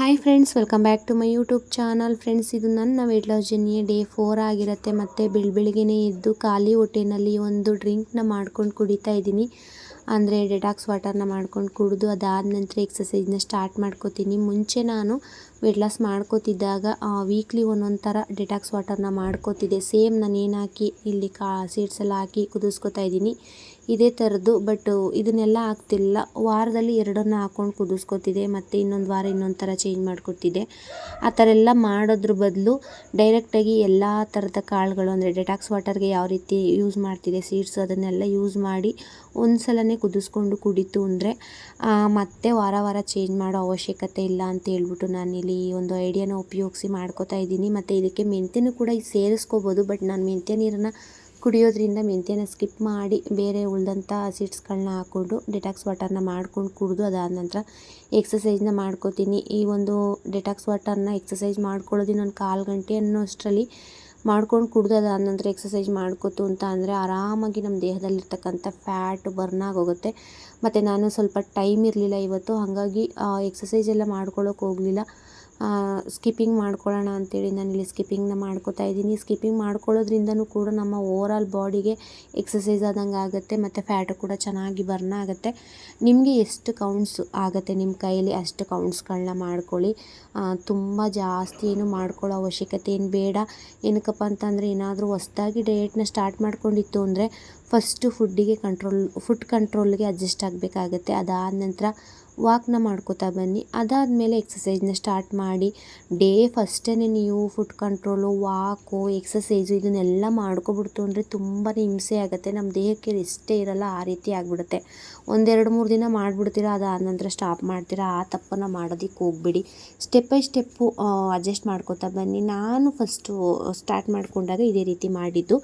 Hi friends, welcome back to my YouTube channel. Friends, ಇದು ನನ್ನ weight loss ಜರ್ನಿಯ day 4 ಆಗಿರುತ್ತೆ. ಮತ್ತು ಬೆಳಗ್ಗೆನೇ ಎದ್ದು ಖಾಲಿ ಹೊಟ್ಟೆನಲ್ಲಿ ಒಂದು ಡ್ರಿಂಕ್ನ ಮಾಡ್ಕೊಂಡು ಕುಡಿತಾ ಇದ್ದೀನಿ. ಅಂದರೆ ಡೆಟಾಕ್ಸ್ ವಾಟರ್ನ ಮಾಡ್ಕೊಂಡು ಕುಡಿದು ಅದಾದ ನಂತರ ಎಕ್ಸಸೈಸ್ನ ಸ್ಟಾರ್ಟ್ ಮಾಡ್ಕೋತೀನಿ. ಮುಂಚೆ ನಾನು ವೆಯ್ಟ್ ಲಾಸ್ ಮಾಡ್ಕೋತಿದ್ದಾಗ ವೀಕ್ಲಿ ಒಂದೊಂದು ಥರ ಡೆಟಾಕ್ಸ್ ವಾಟರ್ನ ಮಾಡ್ಕೋತಿದ್ದೆ. ಸೇಮ್ ನಾನು ಏನು ಹಾಕಿ ಇಲ್ಲಿ ಸೀಡ್ಸ್ ಎಲ್ಲ ಹಾಕಿ ಕುದಿಸ್ಕೊತಾ ಇದ್ದೀನಿ ಇದೇ ಥರದ್ದು. ಬಟ್ ಇದನ್ನೆಲ್ಲ ಹಾಕ್ತಿಲ್ಲ, ವಾರದಲ್ಲಿ 2 ಹಾಕ್ಕೊಂಡು ಕುದಿಸ್ಕೊತಿದ್ದೆ. ಮತ್ತು ಇನ್ನೊಂದು ವಾರ ಇನ್ನೊಂದು ಥರ ಚೇಂಜ್ ಮಾಡ್ಕೊತಿದ್ದೆ. ಆ ಥರ ಎಲ್ಲ ಮಾಡೋದ್ರ ಬದಲು ಡೈರೆಕ್ಟಾಗಿ ಎಲ್ಲ ಥರದ ಕಾಳುಗಳು, ಅಂದರೆ ಡೆಟಾಕ್ಸ್ ವಾಟರ್ಗೆ ಯಾವ ರೀತಿ ಯೂಸ್ ಮಾಡ್ತಿದ್ದೆ ಸೀಡ್ಸ್, ಅದನ್ನೆಲ್ಲ ಯೂಸ್ ಮಾಡಿ ಒಂದು ಸಲನೇ ಕುದಿಸ್ಕೊಂಡು ಕುಡಿತು ಅಂದರೆ ಮತ್ತೆ ವಾರ ವಾರ ಚೇಂಜ್ ಮಾಡೋ ಅವಶ್ಯಕತೆ ಇಲ್ಲ ಅಂತ ಹೇಳ್ಬಿಟ್ಟು ನಾನಿಲ್ಲಿ ಈ ಒಂದು ಐಡಿಯಾನ ಉಪಯೋಗಿಸಿ ಮಾಡ್ಕೋತಾ ಇದ್ದೀನಿ. ಮತ್ತು ಇದಕ್ಕೆ ಮೆಂತ್ಯನೂ ಕೂಡ ಸೇರಿಸ್ಕೋಬೋದು. ಬಟ್ ನಾನು ಮೆಂತ್ಯ ನೀರನ್ನು ಕುಡಿಯೋದ್ರಿಂದ ಮೆಂತ್ಯನ ಸ್ಕಿಪ್ ಮಾಡಿ ಬೇರೆ ಉಳಿದಂಥ ಸೀಡ್ಸ್ಗಳನ್ನ ಹಾಕ್ಕೊಂಡು ಡೆಟಾಕ್ಸ್ ವಾಟರ್ನ ಮಾಡ್ಕೊಂಡು ಕುಡಿದು ಅದಾದ ನಂತರ ಎಕ್ಸಸೈಸ್ನ ಮಾಡ್ಕೋತೀನಿ. ಈ ಒಂದು ಡೆಟಾಕ್ಸ್ ವಾಟರ್ನ ಎಕ್ಸಸೈಸ್ ಮಾಡ್ಕೊಳ್ಳೋದು ಇನ್ನೊಂದು 1/4 ಗಂಟೆ ಅನ್ನೋ ಅಷ್ಟರಲ್ಲಿ ಮಾಡ್ಕೊಂಡು ಕುಡಿದು ಅದಾದ ನಂತರ ಎಕ್ಸಸೈಸ್ ಮಾಡ್ಕೋತು ಅಂತ ಅಂದರೆ ಆರಾಮಾಗಿ ನಮ್ಮ ದೇಹದಲ್ಲಿರ್ತಕ್ಕಂಥ ಫ್ಯಾಟ್ ಬರ್ನ್ ಆಗೋಗುತ್ತೆ. ಮತ್ತು ನಾನು ಸ್ವಲ್ಪ ಟೈಮ್ ಇರಲಿಲ್ಲ ಇವತ್ತು, ಹಾಗಾಗಿ ಎಕ್ಸಸೈಸ್ ಎಲ್ಲ ಮಾಡ್ಕೊಳ್ಳೋಕೆ ಹೋಗಲಿಲ್ಲ. ಸ್ಕಿಪ್ಪಿಂಗ್ ಮಾಡ್ಕೊಳ್ಳೋಣ ಅಂತೇಳಿ ನಾನಿಲ್ಲಿ ಸ್ಕಿಪ್ಪಿಂಗ್ನ ಮಾಡ್ಕೋತಾ ಇದ್ದೀನಿ. ಸ್ಕಿಪ್ಪಿಂಗ್ ಮಾಡ್ಕೊಳ್ಳೋದ್ರಿಂದನೂ ಕೂಡ ನಮ್ಮ ಓವರಾಲ್ ಬಾಡಿಗೆ ಎಕ್ಸಸೈಸ್ ಆದಂಗೆ ಆಗುತ್ತೆ ಮತ್ತು ಫ್ಯಾಟು ಕೂಡ ಚೆನ್ನಾಗಿ ಬರ್ನ್ ಆಗುತ್ತೆ. ನಿಮಗೆ ಎಷ್ಟು ಕೌಂಟ್ಸ್ ಆಗುತ್ತೆ ನಿಮ್ಮ ಕೈಯಲ್ಲಿ ಅಷ್ಟು ಕೌಂಟ್ಸ್ಗಳನ್ನ ಮಾಡ್ಕೊಳ್ಳಿ. ತುಂಬ ಜಾಸ್ತಿ ಏನು ಮಾಡ್ಕೊಳ್ಳೋ ಅವಶ್ಯಕತೆ ಏನು ಬೇಡ. ಏನಕ್ಕಪ್ಪ ಅಂತಂದರೆ ಏನಾದರೂ ಹೊಸ್ದಾಗಿ ಡಯೆಟ್ನ ಸ್ಟಾರ್ಟ್ ಮಾಡ್ಕೊಂಡಿತ್ತು ಅಂದರೆ ಫಸ್ಟು ಫುಡ್ ಕಂಟ್ರೋಲ್ಗೆ ಅಡ್ಜಸ್ಟ್ ಆಗಬೇಕಾಗತ್ತೆ. ಅದಾದ ನಂತರ ವಾಕ್ನ ಮಾಡ್ಕೋತಾ ಬನ್ನಿ. ಅದಾದಮೇಲೆ ಎಕ್ಸಸೈಸ್ನ ಸ್ಟಾರ್ಟ್ ಮಾಡಿ. ಡೇ ಫಸ್ಟೇ ನೀವು ಫುಡ್ ಕಂಟ್ರೋಲು, ವಾಕು, ಎಕ್ಸಸೈಸು ಇದನ್ನೆಲ್ಲ ಮಾಡ್ಕೊಬಿಡ್ತು ಅಂದರೆ ತುಂಬಾ ಹಿಂಸೆ ಆಗುತ್ತೆ. ನಮ್ಮ ದೇಹಕ್ಕೆ ರೆಸ್ಟೇ ಇರಲ್ಲ, ಆ ರೀತಿ ಆಗಿಬಿಡುತ್ತೆ. 1-2-3 ದಿನ ಮಾಡಿಬಿಡ್ತೀರಾ, ಅದಾದ ನಂತರ ಸ್ಟಾಪ್ ಮಾಡ್ತೀರಾ. ಆ ತಪ್ಪನ್ನು ಮಾಡೋದಕ್ಕೆ ಹೋಗ್ಬೇಡಿ. ಸ್ಟೆಪ್ ಬೈ ಸ್ಟೆಪ್ಪು ಅಡ್ಜಸ್ಟ್ ಮಾಡ್ಕೋತಾ ಬನ್ನಿ. ನಾನು ಫಸ್ಟು ಸ್ಟಾರ್ಟ್ ಮಾಡಿಕೊಂಡಾಗ ಇದೇ ರೀತಿ ಮಾಡಿದ್ದು.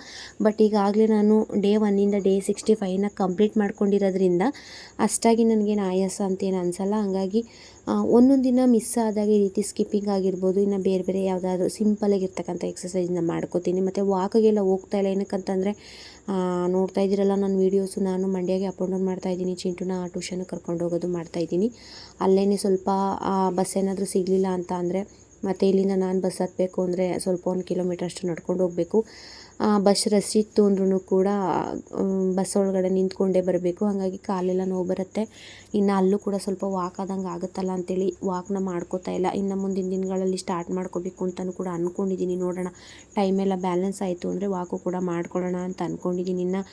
ಬಟ್ ಈಗಾಗಲೇ ನಾನು ಡೇ 1ಇಂದ ಡೇ 65ನ ಕಂಪ್ಲೀಟ್ ಮಾಡ್ಕೊಂಡಿರೋದ್ರಿಂದ ಅಷ್ಟಾಗಿ ನನಗೇನು ಆಯಾಸ ಅಂತೇನು ಅನಿಸಲ್ಲ. ಹಾಗಾಗಿ ಒಂದೊಂದು ದಿನ ಮಿಸ್ ಆದಾಗ ಈ ರೀತಿ ಸ್ಕಿಪ್ಪಿಂಗ್ ಆಗಿರ್ಬೋದು, ಇನ್ನು ಬೇರೆ ಬೇರೆ ಯಾವುದಾದ್ರೂ ಸಿಂಪಲಾಗಿರ್ತಕ್ಕಂಥ ಎಕ್ಸಸೈಸ್ನ ಮಾಡ್ಕೋತೀನಿ. ಮತ್ತು ವಾಕಿಗೆಲ್ಲ ಹೋಗ್ತಾಯಿಲ್ಲ. ಏನಕ್ಕಂತಂದರೆ ನೋಡ್ತಾ ಇದ್ದೀರಲ್ಲ ನನ್ನ ವೀಡಿಯೋಸು, ನಾನು ಮಂಡ್ಯಗೆ ಅಪ್ ಆ್ಯಂಡ್ ಡೌನ್ ಮಾಡ್ತಾಯಿದ್ದೀನಿ. ಚಿಂಟುನ ಟ್ಯೂಷನ್ಗೆ ಕರ್ಕೊಂಡು ಹೋಗೋದು ಮಾಡ್ತಾಯಿದ್ದೀನಿ. ಅಲ್ಲೇ ಸ್ವಲ್ಪ ಬಸ್ ಏನಾದರೂ ಸಿಗಲಿಲ್ಲ ಅಂತ ಅಂದರೆ ಮತ್ತು ಇಲ್ಲಿಂದ ನಾನು ಬಸ್ ಹತ್ತಬೇಕು ಅಂದರೆ ಸ್ವಲ್ಪ 1 ಕಿಲೋಮೀಟರ್ ಅಷ್ಟು ನಡ್ಕೊಂಡು ಹೋಗಬೇಕು. ಬಸ್ ರಶ್ ಇತ್ತು ಅಂದ್ರೂ ಕೂಡ ಬಸ್ ಒಳಗಡೆ ನಿಂತ್ಕೊಂಡೇ ಬರಬೇಕು. ಹಾಗಾಗಿ ಕಾಲೆಲ್ಲ ನೋವು ಬರುತ್ತೆ. ಇನ್ನು ಅಲ್ಲೂ ಕೂಡ ಸ್ವಲ್ಪ ವಾಕ್ ಆದಂಗೆ ಆಗುತ್ತಲ್ಲ ಅಂತೇಳಿ ವಾಕ್ನ ಮಾಡ್ಕೋತಾ ಇಲ್ಲ. ಇನ್ನು ಮುಂದಿನ ದಿನಗಳಲ್ಲಿ ಸ್ಟಾರ್ಟ್ ಮಾಡ್ಕೋಬೇಕು ಅಂತಲೂ ಕೂಡ ಅಂದ್ಕೊಂಡಿದ್ದೀನಿ. ನೋಡೋಣ, ಟೈಮೆಲ್ಲ ಬ್ಯಾಲೆನ್ಸ್ ಆಯಿತು ಅಂದರೆ ವಾಕು ಕೂಡ ಮಾಡ್ಕೊಳ್ಳೋಣ ಅಂತ ಅಂದ್ಕೊಂಡಿದ್ದೀನಿ. ಇನ್ನು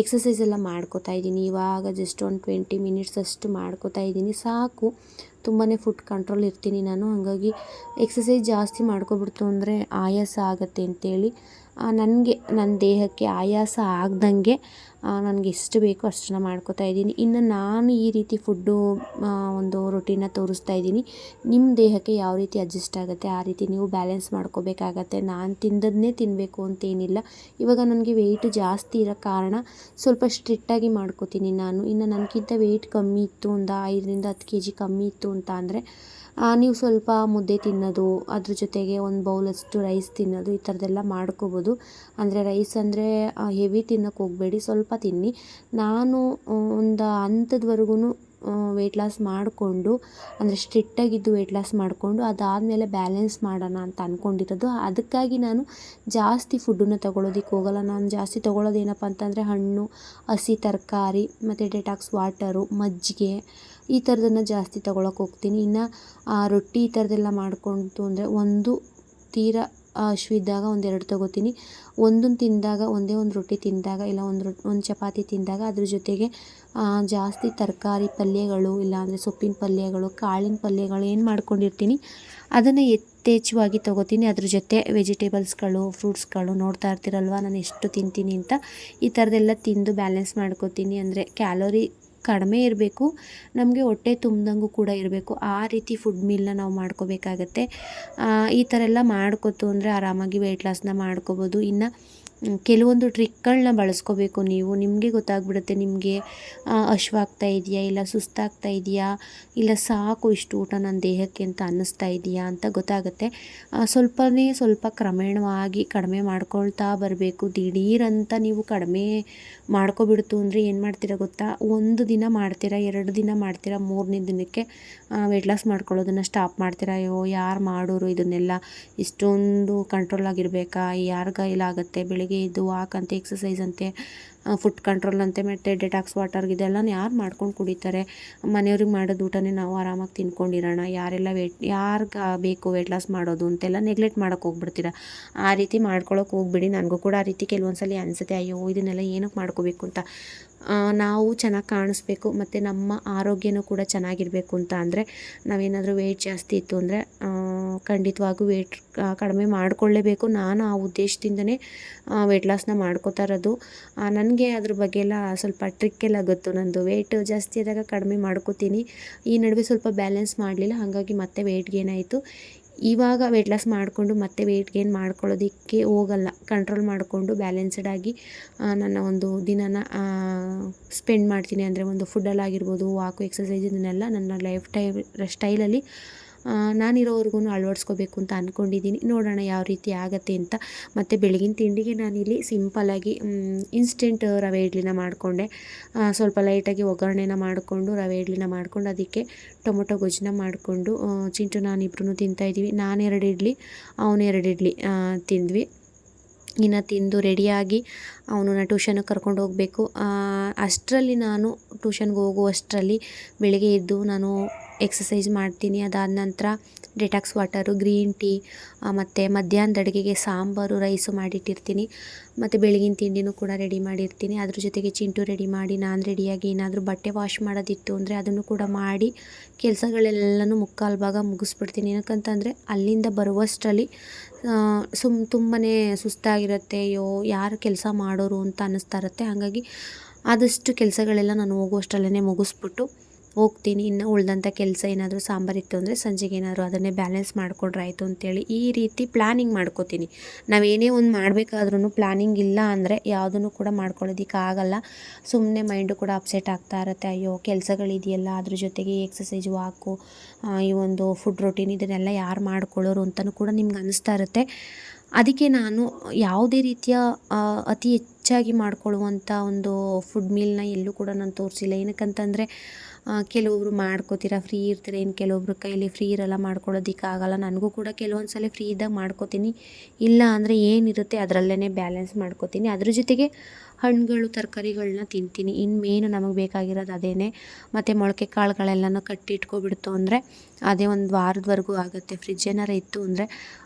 ಎಕ್ಸಸೈಸ್ ಎಲ್ಲ ಮಾಡ್ಕೋತಾ ಇದ್ದೀನಿ. ಇವಾಗ ಜಸ್ಟ್ ಒಂದು 20 ಮಿನಿಟ್ಸ್ ಅಷ್ಟು ಮಾಡ್ಕೋತಾ ಇದ್ದೀನಿ, ಸಾಕು. ತುಂಬಾ ಫುಡ್ ಕಂಟ್ರೋಲ್ ಇರ್ತೀನಿ ನಾನು. ಹಾಗಾಗಿ ಎಕ್ಸಸೈಸ್ ಜಾಸ್ತಿ ಮಾಡ್ಕೊಬಿಡ್ತು ಅಂದರೆ ಆಯಾಸ ಆಗುತ್ತೆ ಅಂತೇಳಿ ನನಗೆ ನನ್ನ ದೇಹಕ್ಕೆ ಆಯಾಸ ಆಗ್ದಂಗೆ ನನಗೆ ಎಷ್ಟು ಬೇಕೋ ಅಷ್ಟನ್ನು ಮಾಡ್ಕೋತಾ ಇದ್ದೀನಿ. ಇನ್ನು ನಾನು ಈ ರೀತಿ ಫುಡ್ಡು ಒಂದು ರೊಟೀನ ತೋರಿಸ್ತಾ ಇದ್ದೀನಿ. ನಿಮ್ಮ ದೇಹಕ್ಕೆ ಯಾವ ರೀತಿ ಅಡ್ಜಸ್ಟ್ ಆಗುತ್ತೆ ಆ ರೀತಿ ನೀವು ಬ್ಯಾಲೆನ್ಸ್ ಮಾಡ್ಕೋಬೇಕಾಗತ್ತೆ. ನಾನು ತಿಂದದನ್ನೇ ತಿನ್ನಬೇಕು ಅಂತೇನಿಲ್ಲ. ಇವಾಗ ನನಗೆ ವೆಯ್ಟ್ ಜಾಸ್ತಿ ಇರೋ ಕಾರಣ ಸ್ವಲ್ಪ ಸ್ಟ್ರಿಕ್ಟಾಗಿ ಮಾಡ್ಕೋತೀನಿ ನಾನು. ಇನ್ನು ನನಗಿಂತ ವೆಯ್ಟ್ ಕಮ್ಮಿ ಇತ್ತು, ಒಂದು 5-10 kg ಕಮ್ಮಿ ಇತ್ತು ಅಂತ ಅಂದರೆ ನೀವು ಸ್ವಲ್ಪ ಮುದ್ದೆ ತಿನ್ನೋದು, ಅದ್ರ ಜೊತೆಗೆ ಒಂದು ಬೌಲಷ್ಟು ರೈಸ್ ತಿನ್ನೋದು, ಈ ಥರದ್ದೆಲ್ಲ ಮಾಡ್ಕೋಬೋದು. ಅಂದರೆ ರೈಸ್ ಅಂದರೆ ಹೆವಿ ತಿನ್ನೋಕ್ಕೆ ಹೋಗಬೇಡಿ, ಸ್ವಲ್ಪ ತಿನ್ನಿ. ನಾನು ಒಂದು ಹಂತದವರೆಗೂ ವೆಯ್ಟ್ ಲಾಸ್ ಮಾಡಿಕೊಂಡು, ಅಂದರೆ ಸ್ಟ್ರಿಕ್ಟಾಗಿದ್ದು ವೆಯ್ಟ್ ಲಾಸ್ ಮಾಡಿಕೊಂಡು ಅದಾದಮೇಲೆ ಬ್ಯಾಲೆನ್ಸ್ ಮಾಡೋಣ ಅಂತ ಅಂದ್ಕೊಂಡಿರೋದು. ಅದಕ್ಕಾಗಿ ನಾನು ಜಾಸ್ತಿ ಫುಡ್ಡನ್ನು ತೊಗೊಳೋದಕ್ಕೆ ಹೋಗಲ್ಲ. ನಾನು ಜಾಸ್ತಿ ತೊಗೊಳ್ಳೋದೇನಪ್ಪ ಅಂತಂದರೆ ಹಣ್ಣು, ಹಸಿ ತರಕಾರಿ ಮತ್ತು ಡೆಟಾಕ್ಸ್ ವಾಟರು, ಮಜ್ಜಿಗೆ, ಈ ಥರದನ್ನು ಜಾಸ್ತಿ ತೊಗೊಳಕ್ಕೆ ಹೋಗ್ತೀನಿ. ಇನ್ನು ರೊಟ್ಟಿ ಈ ಥರದ್ದೆಲ್ಲ ಮಾಡ್ಕೊಂಡು ಅಂದರೆ ಒಂದು ತೀರಾ ಹಶ್ವಿದ್ದಾಗ 1-2 ತೊಗೋತೀನಿ. ಒಂದನ್ನು ತಿಂದಾಗ, ಒಂದೇ ಒಂದು ರೊಟ್ಟಿ ತಿಂದಾಗ ಇಲ್ಲ ಒಂದು ಚಪಾತಿ ತಿಂದಾಗ ಅದ್ರ ಜೊತೆಗೆ ಜಾಸ್ತಿ ತರಕಾರಿ ಪಲ್ಯಗಳು, ಇಲ್ಲಾಂದರೆ ಸೊಪ್ಪಿನ ಪಲ್ಯಗಳು, ಕಾಳಿನ ಪಲ್ಯಗಳು ಏನು ಮಾಡ್ಕೊಂಡಿರ್ತೀನಿ ಅದನ್ನು ಯಥೇಚ್ಛವಾಗಿ ತೊಗೋತೀನಿ. ಅದ್ರ ಜೊತೆ ವೆಜಿಟೇಬಲ್ಸ್ಗಳು, ಫ್ರೂಟ್ಸ್ಗಳು, ನೋಡ್ತಾ ಇರ್ತೀರಲ್ವ ನಾನು ಎಷ್ಟು ತಿಂತೀನಿ ಅಂತ. ಈ ಥರದ್ದೆಲ್ಲ ತಿಂದು ಬ್ಯಾಲೆನ್ಸ್ ಮಾಡ್ಕೋತೀನಿ. ಅಂದರೆ ಕ್ಯಾಲೋರಿ ಕಡಿಮೆ ಇರಬೇಕು, ನಮಗೆ ಹೊಟ್ಟೆ ತುಂಬ್ದಂಗೂ ಕೂಡ ಇರಬೇಕು. ಆ ರೀತಿ ಫುಡ್ ಮೀಲ್ನ ನಾವು ಮಾಡ್ಕೋಬೇಕಾಗತ್ತೆ. ಈ ಥರ ಎಲ್ಲ ಮಾಡ್ಕೋತು ಅಂದರೆ ಆರಾಮಾಗಿ ವೆಯ್ಟ್ ಲಾಸ್ನ ಮಾಡ್ಕೋಬೋದು. ಇನ್ನು ಕೆಲವೊಂದು ಟ್ರಿಕ್ಗಳನ್ನ ಬಳಸ್ಕೋಬೇಕು ನೀವು. ನಿಮಗೆ ಗೊತ್ತಾಗ್ಬಿಡುತ್ತೆ ನಿಮಗೆ ಹಶ್ವಾಗ್ತಾ ಇದೆಯಾ, ಇಲ್ಲ ಸುಸ್ತಾಗ್ತಾ ಇದೆಯಾ, ಇಲ್ಲ ಸಾಕು ಇಷ್ಟು ಊಟ ನನ್ನ ದೇಹಕ್ಕೆ ಅಂತ ಅನ್ನಿಸ್ತಾ ಇದೆಯಾ ಅಂತ ಗೊತ್ತಾಗುತ್ತೆ. ಸ್ವಲ್ಪ ಕ್ರಮೇಣವಾಗಿ ಕಡಿಮೆ ಮಾಡ್ಕೊಳ್ತಾ ಬರಬೇಕು. ದಿಢೀರಂತ ನೀವು ಕಡಿಮೆ ಮಾಡ್ಕೊಬಿಡ್ತು ಅಂದರೆ ಏನು ಮಾಡ್ತೀರಾ ಗೊತ್ತಾ, ಒಂದು ದಿನ ಮಾಡ್ತೀರಾ, 2 ದಿನ ಮಾಡ್ತೀರಾ, 3ನೇ ದಿನಕ್ಕೆ ವೆಯ್ಟ್ ಲಾಸ್ ಮಾಡ್ಕೊಳ್ಳೋದನ್ನು ಸ್ಟಾಪ್ ಮಾಡ್ತೀರಾ. ಅಯ್ಯೋ ಯಾರು ಮಾಡೋರು ಇದನ್ನೆಲ್ಲ, ಇಷ್ಟೊಂದು ಕಂಟ್ರೋಲ್ ಆಗಿರಬೇಕಾ, ಯಾರ ಕೈಲಾಗುತ್ತೆ, ಬೆಳಿಗ್ಗೆ ಎದ್ದು ವಾಕ್ ಅಂತೆ, ಎಕ್ಸಸೈಸ್ ಅಂತೆ, ಫುಡ್ ಕಂಟ್ರೋಲ್ ಅಂತೆ, ಮತ್ತು ಡೆಟಾಕ್ಸ್ ವಾಟರ್ ಇದೆಲ್ಲ ಯಾರು ಮಾಡ್ಕೊಂಡು ಕುಡಿತಾರೆ. ಮನೆಯವ್ರಿಗೆ ಮಾಡೋದು ಊಟನೇ ನಾವು ಆರಾಮಾಗಿ ತಿನ್ಕೊಂಡಿರೋಣ. ಯಾರಿಗೆ ಬೇಕು ವೆಯ್ಟ್ ಲಾಸ್ ಮಾಡೋದು ಅಂತೆಲ್ಲ ನೆಗ್ಲೆಕ್ಟ್ ಮಾಡೋಕ್ಕೆ ಹೋಗ್ಬಿಡ್ತೀರ. ಆ ರೀತಿ ಮಾಡ್ಕೊಳಕ್ಕೆ ಹೋಗ್ಬಿಡಿ. ನನಗೂ ಕೂಡ ಆ ರೀತಿ ಕೆಲವೊಂದು ಸಲ ಅನಿಸುತ್ತೆ, ಅಯ್ಯೋ ಇದನ್ನೆಲ್ಲ ಏನಕ್ಕೆ ಮಾಡ್ಕೋಬೇಕು ಅಂತ. ನಾವು ಚೆನ್ನಾಗಿ ಕಾಣಿಸ್ಬೇಕು ಮತ್ತು ನಮ್ಮ ಆರೋಗ್ಯನೂ ಕೂಡ ಚೆನ್ನಾಗಿರಬೇಕು ಅಂತ ಅಂದರೆ, ನಾವೇನಾದರೂ ವೆಯ್ಟ್ ಜಾಸ್ತಿ ಇತ್ತು ಅಂದರೆ ಖಂಡಿತವಾಗೂ ವೆಯ್ಟ್ ಕಡಿಮೆ ಮಾಡಿಕೊಳ್ಳೇಬೇಕು. ನಾನು ಆ ಉದ್ದೇಶದಿಂದನೇ ವೆಯ್ಟ್ ಲಾಸ್ನ ಮಾಡ್ಕೋತಾ ಇರೋದು. ನನಗೆ ಅದ್ರ ಬಗ್ಗೆ ಎಲ್ಲ ಸ್ವಲ್ಪ ಟ್ರಿಕ್ಕೆಲ್ಲ ಗೊತ್ತು. ನಂದು ವೆಯ್ಟ್ ಜಾಸ್ತಿ ಆದಾಗ ಕಡಿಮೆ ಮಾಡ್ಕೋತೀನಿ. ಈ ನಡುವೆ ಸ್ವಲ್ಪ ಬ್ಯಾಲೆನ್ಸ್ ಮಾಡಲಿಲ್ಲ, ಹಾಗಾಗಿ ಮತ್ತೆ ವೆಯ್ಟ್ ಗೇನ್ ಆಯಿತು. ಇವಾಗ ವೆಯ್ಟ್ ಲಾಸ್ ಮಾಡಿಕೊಂಡು ಮತ್ತೆ ವೆಯ್ಟ್ ಗೇನ್ ಮಾಡ್ಕೊಳ್ಳೋದಕ್ಕೆ ಹೋಗಲ್ಲ. ಕಂಟ್ರೋಲ್ ಮಾಡಿಕೊಂಡು ಬ್ಯಾಲೆನ್ಸ್ಡಾಗಿ ನನ್ನ ಒಂದು ದಿನನ ಸ್ಪೆಂಡ್ ಮಾಡ್ತೀನಿ. ಅಂದರೆ ಒಂದು ಫುಡ್ಡಲ್ಲಾಗಿರ್ಬೋದು, ವಾಕು, ಎಕ್ಸಸೈಸ್ ಇದನ್ನೆಲ್ಲ ನನ್ನ ಲೈಫ್ ಸ್ಟೈಲಲ್ಲಿ ನಾನಿರೋವರೆಗೂ ಅಳವಡಿಸ್ಕೋಬೇಕು ಅಂತ ಅಂದ್ಕೊಂಡಿದ್ದೀನಿ. ನೋಡೋಣ ಯಾವ ರೀತಿ ಆಗುತ್ತೆ ಅಂತ. ಮತ್ತು ಬೆಳಗಿನ ತಿಂಡಿಗೆ ನಾನಿಲ್ಲಿ ಸಿಂಪಲ್ಲಾಗಿ ಇನ್ಸ್ಟೆಂಟ್ ರವೆ ಇಡ್ಲಿನ ಮಾಡಿಕೊಂಡೆ. ಸ್ವಲ್ಪ ಲೈಟಾಗಿ ಒಗ್ಗರಣೆನ ಮಾಡಿಕೊಂಡು ರವೆ ಇಡ್ಲಿನ ಮಾಡ್ಕೊಂಡು ಅದಕ್ಕೆ ಟೊಮೊಟೊ ಗೊಜ್ಜನ್ನ ಮಾಡಿಕೊಂಡು ಚಿಂಟು ನಾನಿಬ್ರು ತಿಂತಾಯಿದ್ವಿ. ನಾನು 2 ಇಡ್ಲಿ, ಅವನು 2 ಇಡ್ಲಿ ತಿಂದ್ವಿ. ಇನ್ನು ತಿಂದು ರೆಡಿಯಾಗಿ ಅವನನ್ನ ಟ್ಯೂಷನ್ಗೆ ಕರ್ಕೊಂಡು ಹೋಗಬೇಕು. ಅಷ್ಟರಲ್ಲಿ ನಾನು ಟ್ಯೂಷನ್ಗೆ ಹೋಗುವಷ್ಟರಲ್ಲಿ ಬೆಳಗ್ಗೆ ಎದ್ದು ನಾನು ಎಕ್ಸಸೈಸ್ ಮಾಡ್ತೀನಿ. ಅದಾದ ನಂತರ ಡೆಟಾಕ್ಸ್ ವಾಟರು, ಗ್ರೀನ್ ಟೀ, ಮತ್ತು ಮಧ್ಯಾಹ್ನದ ಅಡುಗೆಗೆ ಸಾಂಬಾರು, ರೈಸು ಮಾಡಿಟ್ಟಿರ್ತೀನಿ. ಮತ್ತು ಬೆಳಗಿನ ತಿಂಡಿನೂ ಕೂಡ ರೆಡಿ ಮಾಡಿರ್ತೀನಿ. ಅದ್ರ ಜೊತೆಗೆ ಚಿಂಟು ರೆಡಿ ಮಾಡಿ ನಾನು ರೆಡಿಯಾಗಿ ಏನಾದರೂ ಬಟ್ಟೆ ವಾಶ್ ಮಾಡೋದಿತ್ತು ಅಂದರೆ ಅದನ್ನು ಕೂಡ ಮಾಡಿ ಕೆಲಸಗಳೆಲ್ಲನೂ ಮುಕ್ಕಾಲು ಭಾಗ ಮುಗಿಸ್ಬಿಡ್ತೀನಿ. ಏನಕ್ಕಂತಂದರೆ ಅಲ್ಲಿಂದ ಬರುವಷ್ಟರಲ್ಲಿ ತುಂಬಾ ಸುಸ್ತಾಗಿರುತ್ತೆ. ಅಯ್ಯೋ ಯಾರು ಕೆಲಸ ಮಾಡೋರು ಅಂತ ಅನ್ನಿಸ್ತಾ ಇರುತ್ತೆ. ಹಾಗಾಗಿ ಆದಷ್ಟು ಕೆಲಸಗಳೆಲ್ಲ ನಾನು ಹೋಗುವಷ್ಟರಲ್ಲೇ ಮುಗಿಸ್ಬಿಟ್ಟು ಹೋಗ್ತೀನಿ. ಇನ್ನು ಉಳಿದಂಥ ಕೆಲಸ ಏನಾದರೂ ಸಾಂಬಾರಿತ್ತು ಅಂದರೆ ಸಂಜೆಗೆ ಏನಾದರೂ ಅದನ್ನೇ ಬ್ಯಾಲೆನ್ಸ್ ಮಾಡಿಕೊಂಡ್ರೆ ಆಯಿತು ಅಂತೇಳಿ ಈ ರೀತಿ ಪ್ಲ್ಯಾನಿಂಗ್ ಮಾಡ್ಕೋತೀನಿ. ನಾವೇನೇ ಒಂದು ಮಾಡಬೇಕಾದ್ರೂ ಪ್ಲ್ಯಾನಿಂಗ್ ಇಲ್ಲ ಅಂದರೆ ಯಾವುದನ್ನು ಕೂಡ ಮಾಡ್ಕೊಳ್ಳೋದಕ್ಕಾಗಲ್ಲ. ಸುಮ್ಮನೆ ಮೈಂಡು ಕೂಡ ಅಪ್ಸೆಟ್ ಆಗ್ತಾ ಇರುತ್ತೆ. ಅಯ್ಯೋ ಕೆಲಸಗಳಿದೆಯಲ್ಲ, ಅದ್ರ ಜೊತೆಗೆ ಎಕ್ಸಸೈಜ್, ವಾಕು, ಈ ಒಂದು ಫುಡ್ ರೊಟೀನ್ ಇದನ್ನೆಲ್ಲ ಯಾರು ಮಾಡ್ಕೊಳ್ಳೋರು ಅಂತಲೂ ಕೂಡ ನಿಮ್ಗೆ ಅನ್ನಿಸ್ತಾ ಇರುತ್ತೆ. ಅದಕ್ಕೆ ನಾನು ಯಾವುದೇ ರೀತಿಯ ಅತಿ ಹೆಚ್ಚಾಗಿ ಮಾಡ್ಕೊಳ್ಳುವಂಥ ಒಂದು ಫುಡ್ ಮೀಲ್ನ ಎಲ್ಲೂ ಕೂಡ ನಾನು ತೋರಿಸಿಲ್ಲ. ಏನಕ್ಕಂತಂದರೆ ಕೆಲವೊಬ್ರು ಮಾಡ್ಕೋತೀರ, ಫ್ರೀ ಇರ್ತಾರೆ. ಇನ್ನು ಕೆಲವೊಬ್ರು ಕೈಲಿ ಫ್ರೀ ಇರಲ್ಲ, ಮಾಡ್ಕೊಳ್ಳೋದಕ್ಕಾಗಲ್ಲ. ನನಗೂ ಕೂಡ ಕೆಲವೊಂದು ಸಲ ಫ್ರೀ ಇದ್ದಾಗ ಮಾಡ್ಕೋತೀನಿ. ಇಲ್ಲ ಅಂದರೆ ಏನಿರುತ್ತೆ ಅದರಲ್ಲೇ ಬ್ಯಾಲೆನ್ಸ್ ಮಾಡ್ಕೋತೀನಿ. ಅದ್ರ ಜೊತೆಗೆ ಹಣ್ಣುಗಳು, ತರಕಾರಿಗಳನ್ನ ತಿಂತೀನಿ. ಇನ್ನು ಮೇನು ನಮಗೆ ಬೇಕಾಗಿರೋದು ಅದೇನೆ. ಮತ್ತು ಮೊಳಕೆ ಕಾಳುಗಳೆಲ್ಲನೂ ಕಟ್ಟಿಟ್ಕೊಬಿಡ್ತು ಅಂದರೆ ಅದೇ ಒಂದು ವಾರದವರೆಗೂ ಆಗುತ್ತೆ. ಫ್ರಿಜ್ ಏನಾರು ಇತ್ತು ಅಂದರೆ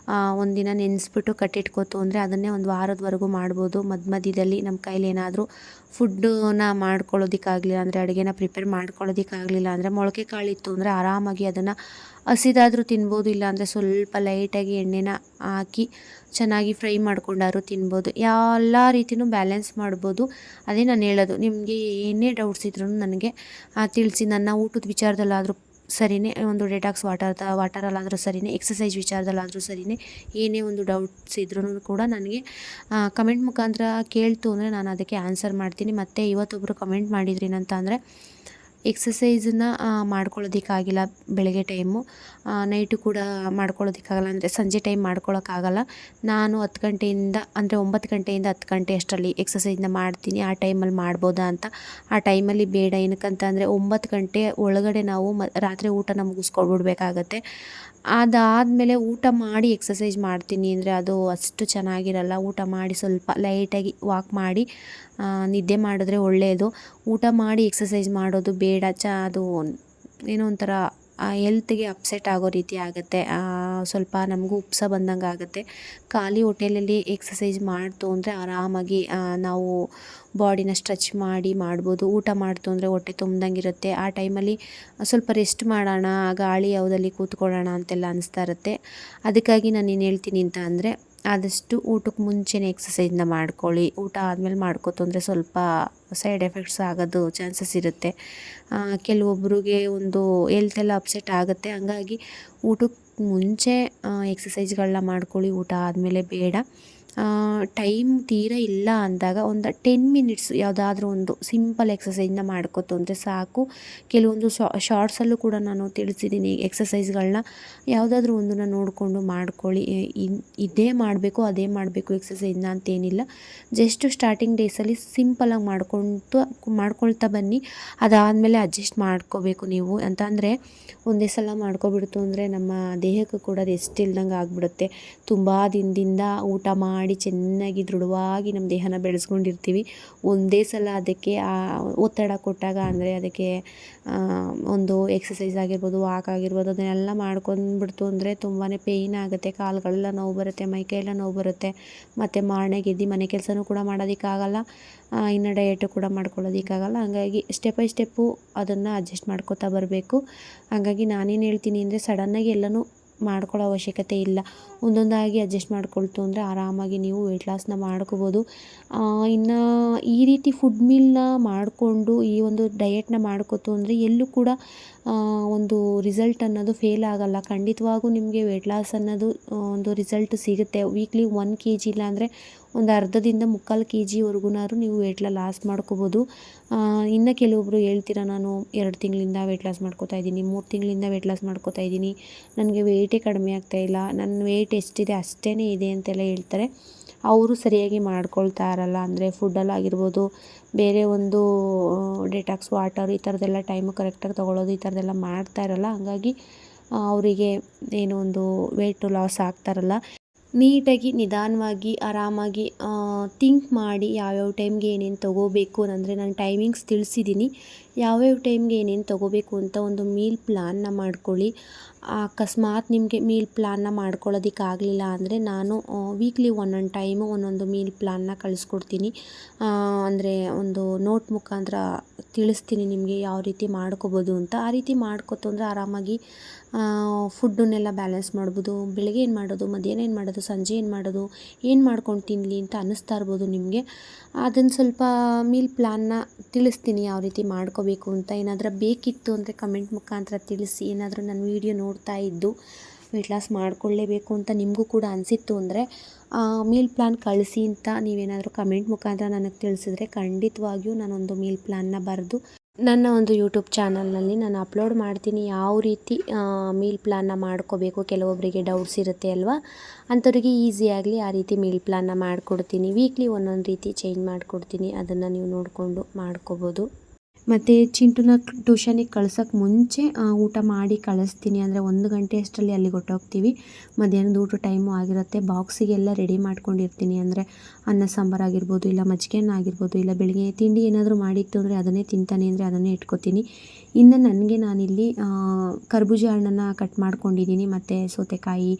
ಒಂದಿನ ನೆನೆಸ್ಬಿಟ್ಟು ಕಟ್ಟಿಟ್ಕೋತು ಅಂದರೆ ಅದನ್ನೇ ಒಂದು ವಾರದವರೆಗೂ ಮಾಡ್ಬೋದು. ಮಧ್ಯದಲ್ಲಿ ನಮ್ಮ ಕೈಲಿ ಏನಾದರೂ ಫುಡ್ಡನ್ನ ಮಾಡ್ಕೊಳ್ಳೋದಕ್ಕಾಗಲಿಲ್ಲ ಅಂದರೆ, ಅಡುಗೆನ ಪ್ರಿಪೇರ್ ಮಾಡ್ಕೊಳ್ಳೋದಕ್ಕಾಗಲಿಲ್ಲ ಅಂದರೆ ಮೊಳಕೆ ಕಾಳಿತ್ತು ಅಂದರೆ ಆರಾಮಾಗಿ ಅದನ್ನು ಹಸಿದಾದರೂ ತಿನ್ಬೋದು. ಇಲ್ಲಾಂದರೆ ಸ್ವಲ್ಪ ಲೈಟಾಗಿ ಎಣ್ಣೆನ ಹಾಕಿ ಚೆನ್ನಾಗಿ ಫ್ರೈ ಮಾಡ್ಕೊಂಡಾದ್ರೂ ತಿನ್ಬೋದು. ಎಲ್ಲ ರೀತಿಯೂ ಬ್ಯಾಲೆನ್ಸ್ ಮಾಡ್ಬೋದು. ಅದೇ ನಾನು ಹೇಳೋದು, ನಿಮಗೆ ಏನೇ ಡೌಟ್ಸ್ ಇದ್ರೂ ನನಗೆ ತಿಳಿಸಿ. ನನ್ನ ಊಟದ ವಿಚಾರದಲ್ಲಾದರೂ ಸರಿಯೇ, ಒಂದು ಡೆಟಾಕ್ಸ್ ವಾಟರಲ್ಲಾದರೂ ಸರಿಯೇ, ಎಕ್ಸಸೈಸ್ ವಿಚಾರದಲ್ಲಾದರೂ ಸರಿಯೇ, ಏನೇ ಒಂದು ಡೌಟ್ಸ್ ಇದ್ರೂ ಕೂಡ ನನಗೆ ಕಮೆಂಟ್ ಮುಖಾಂತರ ಕೇಳ್ತು ಅಂದರೆ ನಾನು ಅದಕ್ಕೆ ಆನ್ಸರ್ ಮಾಡ್ತೀನಿ. ಮತ್ತು ಇವತ್ತೊಬ್ಬರು ಕಮೆಂಟ್ ಮಾಡಿದ್ರಿ ಏನಂತ ಅಂದರೆ, ಎಕ್ಸಸೈಸನ್ನ ಮಾಡ್ಕೊಳ್ಳೋದಕ್ಕಾಗಿಲ್ಲ ಬೆಳಗ್ಗೆ ಟೈಮು, ನೈಟು ಕೂಡ ಮಾಡ್ಕೊಳ್ಳೋದಕ್ಕಾಗಲ್ಲ, ಅಂದರೆ ಸಂಜೆ ಟೈಮ್ ಮಾಡ್ಕೊಳ್ಳೋಕ್ಕಾಗಲ್ಲ. ನಾನು 10 ಗಂಟೆಯಿಂದ ಅಂದರೆ 9 ಗಂಟೆಯಿಂದ 10 ಗಂಟೆ ಅಷ್ಟರಲ್ಲಿ ಎಕ್ಸಸೈಸ್ನ ಮಾಡ್ತೀನಿ. ಆ ಟೈಮಲ್ಲಿ ಮಾಡ್ಬೋದಾ ಅಂತ. ಆ ಟೈಮಲ್ಲಿ ಬೇಡ. ಏನಕ್ಕಂತಂದರೆ 9 ಗಂಟೆ ಒಳಗಡೆ ನಾವು ರಾತ್ರಿ ಊಟನ ಮುಗಿಸ್ಕೊಬಿಡ್ಬೇಕಾಗತ್ತೆ. ಅದಾದಮೇಲೆ ಊಟ ಮಾಡಿ ಎಕ್ಸಸೈಸ್ ಮಾಡ್ತೀನಿ ಅಂದರೆ ಅದು ಅಷ್ಟು ಚೆನ್ನಾಗಿರಲ್ಲ. ಊಟ ಮಾಡಿ ಸ್ವಲ್ಪ ಲೈಟಾಗಿ ವಾಕ್ ಮಾಡಿ ನಿದ್ದೆ ಮಾಡಿದ್ರೆ ಒಳ್ಳೆಯದು. ಊಟ ಮಾಡಿ ಎಕ್ಸಸೈಸ್ ಮಾಡೋದು ಬೇಡ. ಅದು ಏನೋ ಒಂಥರ ಹೆಲ್ತ್ಗೆ ಅಪ್ಸೆಟ್ ಆಗೋ ರೀತಿ ಆಗುತ್ತೆ. ಸ್ವಲ್ಪ ನಮಗೂ ಉಪ್ಸ ಬಂದಂಗೆ ಆಗುತ್ತೆ. ಖಾಲಿ ಹೊಟ್ಟೆಯಲ್ಲಿ ಎಕ್ಸಸೈಸ್ ಮಾಡ್ತು ಅಂದರೆ ಆರಾಮಾಗಿ ನಾವು ಬಾಡಿನ ಸ್ಟ್ರೆಚ್ ಮಾಡ್ಬೋದು. ಊಟ ಮಾಡ್ತು ಅಂದರೆ ಹೊಟ್ಟೆ ತುಂಬ್ದಂಗಿರುತ್ತೆ. ಆ ಟೈಮಲ್ಲಿ ಸ್ವಲ್ಪ ರೆಸ್ಟ್ ಮಾಡೋಣ, ಗಾಳಿ ಯಾವುದಲ್ಲಿ ಕೂತ್ಕೊಳ್ಳೋಣ ಅಂತೆಲ್ಲ ಅನಿಸ್ತಾ ಇರುತ್ತೆ. ಅದಕ್ಕಾಗಿ ನಾನು ಏನು ಹೇಳ್ತೀನಿ ಅಂತ ಅಂದರೆ, ಆದಷ್ಟು ಊಟಕ್ಕೆ ಮುಂಚೆನೇ ಎಕ್ಸಸೈಸ್ನ ಮಾಡ್ಕೊಳ್ಳಿ. ಊಟ ಆದಮೇಲೆ ಮಾಡ್ಕೋತು ಅಂದರೆ ಸ್ವಲ್ಪ ಸೈಡ್ ಎಫೆಕ್ಟ್ಸ್ ಆಗೋದು ಚಾನ್ಸಸ್ ಇರುತ್ತೆ. ಕೆಲವೊಬ್ಬರಿಗೆ ಒಂದು ಹೆಲ್ತೆಲ್ಲ ಅಪ್ಸೆಟ್ ಆಗುತ್ತೆ. ಹಂಗಾಗಿ ಊಟಕ್ಕೆ ಮುಂಚೆ ಎಕ್ಸಸೈಸ್ಗಳನ್ನ ಮಾಡ್ಕೊಳ್ಳಿ, ಊಟ ಆದಮೇಲೆ ಬೇಡ. ಟೈಮ್ ತೀರಾ ಇಲ್ಲ ಅಂದಾಗ ಒಂದು 10 ಮಿನಿಟ್ಸ್ ಯಾವುದಾದ್ರೂ ಒಂದು ಸಿಂಪಲ್ ಎಕ್ಸಸೈಸ್ನ ಮಾಡ್ಕೊತು ಅಂದರೆ ಸಾಕು. ಕೆಲವೊಂದು ಶಾರ್ಟ್ಸಲ್ಲೂ ಕೂಡ ನಾನು ತಿಳಿಸಿದ್ದೀನಿ ಎಕ್ಸಸೈಸ್ಗಳನ್ನ. ಯಾವುದಾದ್ರೂ ಒಂದನ್ನು ನೋಡಿಕೊಂಡು ಮಾಡ್ಕೊಳ್ಳಿ. ಇದೇ ಮಾಡಬೇಕು ಅದೇ ಮಾಡಬೇಕು ಎಕ್ಸಸೈಸ್ನ ಅಂತೇನಿಲ್ಲ. ಜಸ್ಟ್ ಸ್ಟಾರ್ಟಿಂಗ್ ಡೇಸಲ್ಲಿ ಸಿಂಪಲಾಗಿ ಮಾಡ್ಕೊಳ್ತಾ ಬನ್ನಿ. ಅದಾದಮೇಲೆ ಅಡ್ಜಸ್ಟ್ ಮಾಡ್ಕೋಬೇಕು ನೀವು ಅಂತ. ಅಂದರೆ ಒಂದೇ ಸಲ ಮಾಡ್ಕೊಬಿಡ್ತು ಅಂದರೆ ನಮ್ಮ ದೇಹಕ್ಕೂ ಕೂಡ ರೆಸ್ಟ್ ಇಲ್ದಂಗೆ ಆಗಿಬಿಡುತ್ತೆ. ತುಂಬ ದಿನದಿಂದ ಊಟ ಮಾಡಿ ಚೆನ್ನಾಗಿ ದೃಢವಾಗಿ ನಮ್ಮ ದೇಹನ ಬೆಳೆಸ್ಕೊಂಡಿರ್ತೀವಿ. ಒಂದೇ ಸಲ ಅದಕ್ಕೆ ಒತ್ತಡ ಕೊಟ್ಟಾಗ, ಅಂದರೆ ಅದಕ್ಕೆ ಒಂದು ಎಕ್ಸಸೈಸ್ ಆಗಿರ್ಬೋದು, ವಾಕ್ ಆಗಿರ್ಬೋದು, ಅದನ್ನೆಲ್ಲ ಮಾಡ್ಕೊಂಡ್ಬಿಡ್ತು ಅಂದರೆ ತುಂಬಾ ಪೇಯ್ನ್ ಆಗುತ್ತೆ. ಕಾಲುಗಳೆಲ್ಲ ನೋವು ಬರುತ್ತೆ, ಮೈಕೈಯೆಲ್ಲ ನೋವು ಬರುತ್ತೆ. ಮತ್ತು ಮಾರನೆಗೆ ಎದ್ದು ಮನೆ ಕೆಲಸನೂ ಕೂಡ ಮಾಡೋದಕ್ಕಾಗಲ್ಲ, ಇನ್ನು ಡಯಟು ಕೂಡ ಮಾಡ್ಕೊಳ್ಳೋದಕ್ಕಾಗಲ್ಲ. ಹಾಗಾಗಿ ಸ್ಟೆಪ್ ಬೈ ಸ್ಟೆಪ್ಪು ಅದನ್ನು ಅಡ್ಜಸ್ಟ್ ಮಾಡ್ಕೋತಾ ಬರಬೇಕು. ಹಾಗಾಗಿ ನಾನೇನು ಹೇಳ್ತೀನಿ ಅಂದರೆ ಸಡನ್ನಾಗಿ ಎಲ್ಲನೂ ಮಾಡ್ಕೊಳ್ಳೋ ಅವಶ್ಯಕತೆ ಇಲ್ಲ. ಒಂದೊಂದಾಗಿ ಅಡ್ಜಸ್ಟ್ ಮಾಡ್ಕೊಳ್ತು ಅಂದರೆ ಆರಾಮಾಗಿ ನೀವು ವೆಯ್ಟ್ ಲಾಸ್ನ ಮಾಡ್ಕೋಬೋದು. ಇನ್ನು ಈ ರೀತಿ ಫುಡ್ ಮೀಲ್ನ ಮಾಡಿಕೊಂಡು ಈ ಒಂದು ಡಯೆಟ್ನ ಮಾಡ್ಕೋತು ಅಂದರೆ ಎಲ್ಲೂ ಕೂಡ ಒಂದು ರಿಸಲ್ಟ್ ಅನ್ನೋದು ಫೇಲ್ ಆಗಲ್ಲ. ಖಂಡಿತವಾಗೂ ನಿಮಗೆ ವೆಯ್ಟ್ ಲಾಸ್ ಅನ್ನೋದು ಒಂದು ರಿಸಲ್ಟ್ ಸಿಗುತ್ತೆ. ವೀಕ್ಲಿ 1 kg ಇಲ್ಲ ಅಂದರೆ ಒಂದು ಅರ್ಧದಿಂದ 3/4 kgವರೆಗೂ ನೀವು ವೆಯ್ಟ್ ಲಾಸ್ ಮಾಡ್ಕೋಬೋದು. ಇನ್ನು ಕೆಲವೊಬ್ಬರು ಹೇಳ್ತೀರಾ, ನಾನು 2 ತಿಂಗಳಿಂದ ವೆಯ್ಟ್ ಲಾಸ್ ಮಾಡ್ಕೋತಾ ಇದ್ದೀನಿ, 3 ತಿಂಗಳಿಂದ ವೆಯ್ಟ್ ಲಾಸ್ ಮಾಡ್ಕೋತಾ ಇದ್ದೀನಿ, ನನಗೆ ವೆಯ್ಟೇ ಕಡಿಮೆ ಆಗ್ತಾಯಿಲ್ಲ, ನನ್ನ ವೆಯ್ಟ್ ಎಷ್ಟಿದೆ ಅಷ್ಟೇ ಇದೆ ಅಂತೆಲ್ಲ ಹೇಳ್ತಾರೆ. ಅವರು ಸರಿಯಾಗಿ ಮಾಡ್ಕೊಳ್ತಾ ಇರಲ್ಲ. ಅಂದರೆ ಫುಡ್ಡಲ್ಲಾಗಿರ್ಬೋದು, ಬೇರೆ ಒಂದು ಡೆಟಾಕ್ಸ್ ವಾಟರ್ ಈ ಥರದ್ದೆಲ್ಲ ಟೈಮು ಕರೆಕ್ಟಾಗಿ ತೊಗೊಳ್ಳೋದು, ಈ ಥರದ್ದೆಲ್ಲ ಮಾಡ್ತಾ ಇರಲ್ಲ. ಹಾಗಾಗಿ ಅವರಿಗೆ ಏನೋ ಒಂದು ವೆಯ್ಟ್ ಲಾಸ್ ಆಗ್ತಾರಲ್ಲ. ನೀಟಾಗಿ ನಿಧಾನವಾಗಿ ಆರಾಮಾಗಿ ಥಿಂಕ್ ಮಾಡಿ ಯಾವ್ಯಾವ ಟೈಮ್ಗೆ ಏನೇನು ತೊಗೋಬೇಕು ಅಂದರೆ ನಾನು ಟೈಮಿಂಗ್ಸ್ ತಿಳಿಸಿದ್ದೀನಿ. ಯಾವ್ಯಾವ ಟೈಮ್ಗೆ ಏನೇನು ತೊಗೋಬೇಕು ಅಂತ ಒಂದು ಮೀಲ್ ಪ್ಲ್ಯಾನ್ನ ಮಾಡ್ಕೊಳ್ಳಿ. ಅಕಸ್ಮಾತ್ ನಿಮಗೆ ಮೀಲ್ ಪ್ಲ್ಯಾನ್ನ ಮಾಡ್ಕೊಳ್ಳೋದಕ್ಕಾಗಲಿಲ್ಲ ಅಂದರೆ ನಾನು ವೀಕ್ಲಿ ಒಂದೊಂದು ಟೈಮು ಒಂದೊಂದು ಮೀಲ್ ಪ್ಲ್ಯಾನ್ನ ಕಳಿಸ್ಕೊಡ್ತೀನಿ. ಅಂದರೆ ಒಂದು ನೋಟ್ ಮುಖಾಂತರ ತಿಳಿಸ್ತೀನಿ ನಿಮಗೆ ಯಾವ ರೀತಿ ಮಾಡ್ಕೋಬೋದು ಅಂತ. ಆ ರೀತಿ ಮಾಡ್ಕೊತು ಅಂದರೆ ಆರಾಮಾಗಿ ಫುಡ್ಡನ್ನೆಲ್ಲ ಬ್ಯಾಲೆನ್ಸ್ ಮಾಡ್ಬೋದು. ಬೆಳಗ್ಗೆ ಏನು ಮಾಡೋದು, ಮಧ್ಯಾಹ್ನ ಏನು ಮಾಡೋದು, ಸಂಜೆ ಏನು ಮಾಡೋದು, ಏನು ಮಾಡ್ಕೊಂಡು ತಿನ್ನಲಿ ಅಂತ ಅನ್ನಿಸ್ತಾ ಇರ್ಬೋದು ನಿಮಗೆ. ಅದನ್ನು ಸ್ವಲ್ಪ ಮೀಲ್ ಪ್ಲ್ಯಾನ್ನ ತಿಳಿಸ್ತೀನಿ ಯಾವ ರೀತಿ ಮಾಡ್ಕೋಬೇಕು ಅಂತ. ಏನಾದರೂ ಬೇಕಿತ್ತು ಅಂದರೆ ಕಮೆಂಟ್ ಮುಖಾಂತರ ತಿಳಿಸಿ. ಏನಾದರೂ ನನ್ನ ವೀಡಿಯೋ ನೋಡ್ತಾ ಇದ್ದು ವೆಯ್ಟ್ ಲಾಸ್ ಮಾಡ್ಕೊಳ್ಳೇಬೇಕು ಅಂತ ನಿಮಗೂ ಕೂಡ ಅನಿಸಿತ್ತು ಅಂದರೆ ಮೀಲ್ ಪ್ಲ್ಯಾನ್ ಕಳಿಸಿ ಅಂತ ನೀವೇನಾದರೂ ಕಮೆಂಟ್ ಮುಖಾಂತರ ನನಗೆ ತಿಳಿಸಿದ್ರೆ ಖಂಡಿತವಾಗಿಯೂ ನಾನೊಂದು ಮೀಲ್ ಪ್ಲ್ಯಾನ್ನ ಬರೆದು ನನ್ನ ಒಂದು ಯೂಟ್ಯೂಬ್ ಚಾನಲ್ನಲ್ಲಿ ನಾನು ಅಪ್ಲೋಡ್ ಮಾಡ್ತೀನಿ. ಯಾವ ರೀತಿ ಮೀಲ್ ಪ್ಲ್ಯಾನ್ನ ಮಾಡ್ಕೋಬೇಕು, ಕೆಲವೊಬ್ಬರಿಗೆ ಡೌಟ್ಸ್ ಇರುತ್ತೆ ಅಲ್ವಾ, ಅಂಥವ್ರಿಗೆ ಈಸಿ ಆಗಲಿ ಆ ರೀತಿ ಮೀಲ್ ಪ್ಲ್ಯಾನ್ನ ಮಾಡಿಕೊಡ್ತೀನಿ. ವೀಕ್ಲಿ ಒಂದೊಂದು ರೀತಿ ಚೇಂಜ್ ಮಾಡಿಕೊಡ್ತೀನಿ. ಅದನ್ನು ನೀವು ನೋಡಿಕೊಂಡು ಮಾಡ್ಕೋಬೋದು. ಮತ್ತು ಚಿಂಟುನ ಟ್ಯೂಷನಿಗೆ ಕಳ್ಸೋಕ್ಕೆ ಮುಂಚೆ ಊಟ ಮಾಡಿ ಕಳಿಸ್ತೀನಿ. ಅಂದರೆ 1 ಗಂಟೆ ಅಷ್ಟರಲ್ಲಿ ಅಲ್ಲಿಗೆ ಹೊರಟೋಗ್ತೀವಿ. ಮಧ್ಯಾಹ್ನದ ಊಟ ಟೈಮು ಆಗಿರುತ್ತೆ. ಬಾಕ್ಸಿಗೆಲ್ಲ ರೆಡಿ ಮಾಡ್ಕೊಂಡಿರ್ತೀನಿ. ಅಂದರೆ ಅನ್ನ ಸಾಂಬಾರು ಆಗಿರ್ಬೋದು, ಇಲ್ಲ ಮಜ್ಜಿಗೆನ್ನ ಆಗಿರ್ಬೋದು, ಇಲ್ಲ ಬೆಳಗ್ಗೆ ತಿಂಡಿ ಏನಾದರೂ ಮಾಡಿತ್ತು ಅಂದರೆ ಅದನ್ನೇ ತಿಂತಾನೆ ಅಂದರೆ ಅದನ್ನೇ ಇಟ್ಕೊತೀನಿ. ಇನ್ನು ನನಗೆ ನಾನಿಲ್ಲಿ ಕರ್ಬೂಜ ಹಣ್ಣನ್ನು ಕಟ್ ಮಾಡ್ಕೊಂಡಿದ್ದೀನಿ. ಮತ್ತು ಸೌತೆಕಾಯಿ,